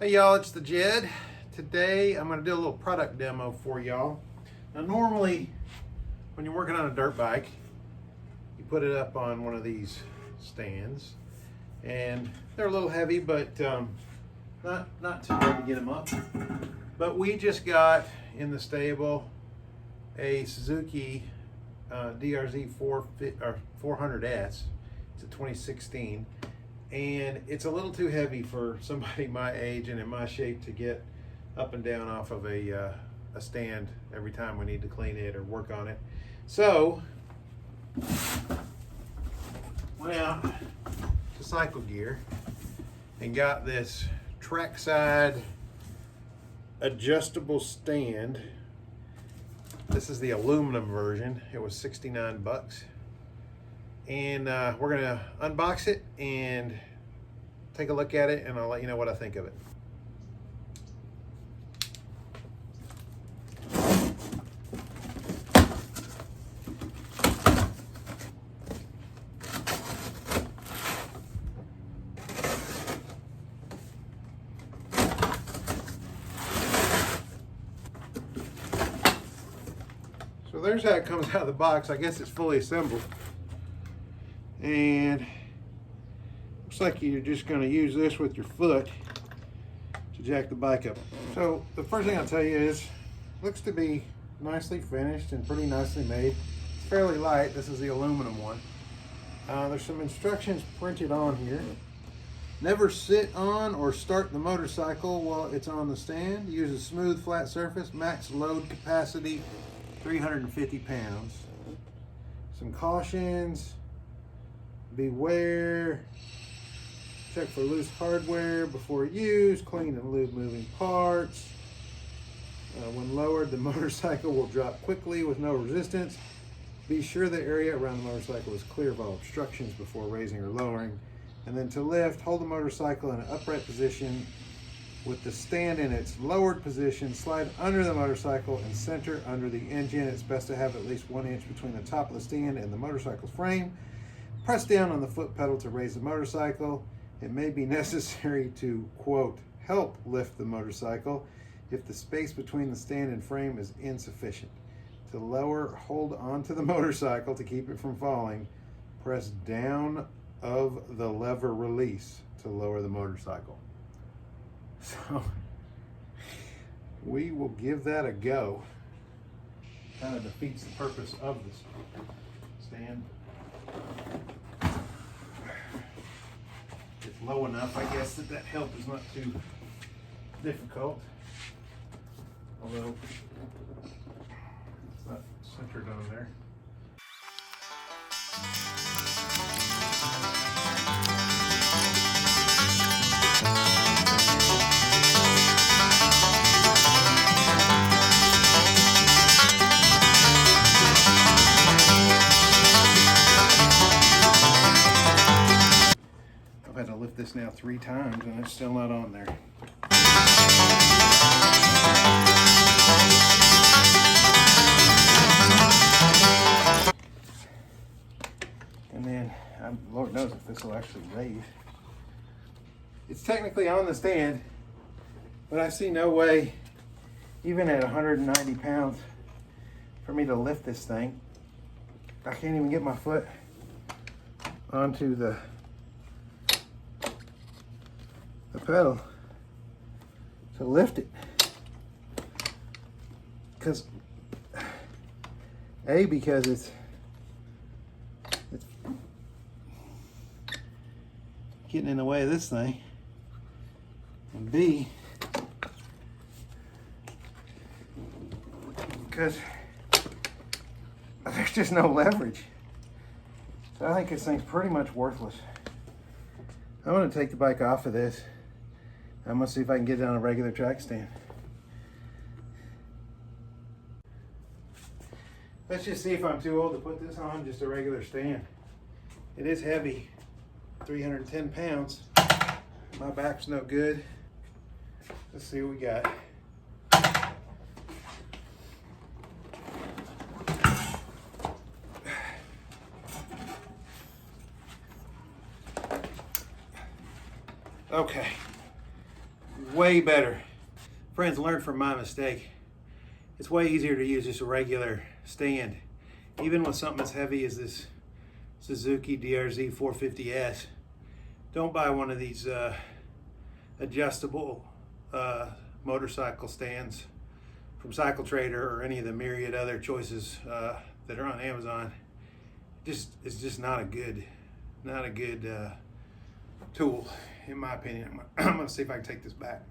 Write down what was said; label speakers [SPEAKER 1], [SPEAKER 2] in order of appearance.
[SPEAKER 1] Hey y'all, it's the Jed. Today I'm going to do a little product demo for y'all. Now normally when you're working on a dirt bike, you put it up on one of these stands and they're a little heavy, but not too hard to get them up. But we just got in the stable a Suzuki DRZ450S. It's a 2016. And it's a little too heavy for somebody my age and in my shape to get up and down off of a stand every time we need to clean it or work on it. So, went out to Cycle Gear and got this Trackside adjustable stand. This is the aluminum version. It was 69 bucks. And we're gonna unbox it and take a look at it, and I'll let you know what I think of it. So there's how it comes out of the box. I guess it's fully assembled. And looks like you're just going to use this with your foot to jack the bike up. So the first thing I'll tell you is, looks to be nicely finished and pretty nicely made. It's fairly light. This is the aluminum one. There's some instructions printed on here. Never sit on or start the motorcycle while it's on the stand. Use a smooth, flat surface. Max load capacity, 350 pounds. Some cautions. Beware, check for loose hardware before use, clean and lube moving parts. When lowered, the motorcycle will drop quickly with no resistance. Be sure the area around the motorcycle is clear of all obstructions before raising or lowering. And then to lift, hold the motorcycle in an upright position with the stand in its lowered position. Slide under the motorcycle and center under the engine. It's best to have at least 1 inch between the top of the stand and the motorcycle's frame. Press down on the foot pedal to raise the motorcycle. It may be necessary to, quote, help lift the motorcycle if the space between the stand and frame is insufficient. To lower, hold onto the motorcycle to keep it from falling. Press down of the lever release to lower the motorcycle. So, we will give that a go. Kind of defeats the purpose of this stand. It's low enough, I guess, that help is not too difficult. Although it's not centered on there. I've had to lift this now 3 times and it's still not on there. And then, Lord knows if this will actually raise. It's technically on the stand, but I see no way, even at 190 pounds, for me to lift this thing. I can't even get my foot onto the pedal to lift it, because it's getting in the way of this thing, and B, because there's just no leverage. So I think this thing's pretty much worthless. I'm going to take the bike off of this. I'm going to see if I can get it on a regular track stand. Let's just see if I'm too old to put this on just a regular stand. It is heavy, 310 pounds. My back's no good. Let's see what we got. Okay, way better. Friends, learn from my mistake. It's way easier to use just a regular stand. Even with something as heavy as this Suzuki DRZ450S, don't buy one of these adjustable motorcycle stands from Cycle Trader or any of the myriad other choices that are on Amazon. It's just not a good tool, in my opinion. I'm gonna see if I can take this back.